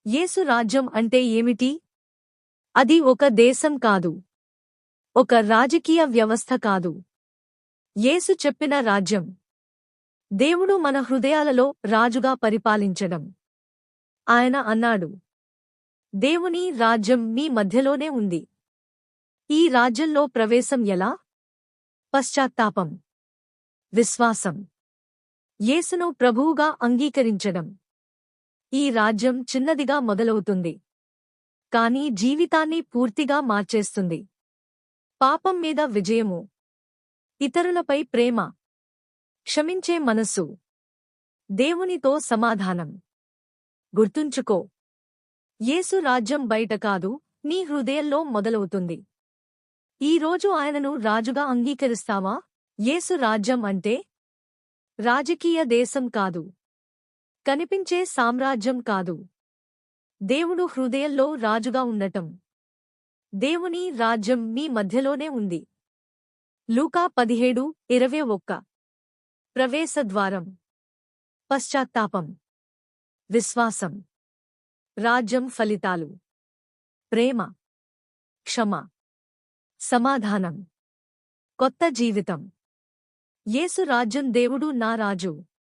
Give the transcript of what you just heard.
యేసు రాజ్యం అంటే ఏమిటి? అది ఒక దేశం కాదు. ఒక రాజకీయ వ్యవస్థ కాదు. యేసు చెప్పిన రాజ్యం దేవుడు మన హృదయాలలో రాజుగా పరిపాలించడం. ఆయన అన్నాడు, దేవుని రాజ్యం మీ మధ్యలోనే ఉంది. ఈ రాజ్యంలో ప్రవేశం ఎలా? పశ్చాత్తాపం, విశ్వాసం, యేసును ప్రభువుగా అంగీకరించడం. ఈ రాజ్యం చిన్నదిగా మొదలవుతుంది, కానీ జీవితాన్ని పూర్తిగా మార్చేస్తుంది. పాపం మీద విజయము, ఇతరులపై ప్రేమ, క్షమించే మనస్సు, దేవునితో సమాధానం. గుర్తుంచుకో, యేసు రాజ్యం బయట కాదు, నీ హృదయంలో మొదలవుతుంది. ఈ రోజు ఆయనను రాజుగా అంగీకరిస్తావా? యేసు రాజ్యం అంటే రాజకీయ దేశం కాదు, కనిపించే సామ్రాజ్యం కాదు. దేవుడు హృదయంలో రాజుగా ఉండటం. దేవుని రాజ్యం మీ మధ్యలోనే ఉంది. లూకా 17:21. ప్రవేశద్వారం, పశ్చాత్తాపం, విశ్వాసం, రాజ్యం ఫలితాలు: ప్రేమ, క్షమ, సమాధానం, కొత్త జీవితం. యేసు రాజ్యం. దేవుడు నా రాజు.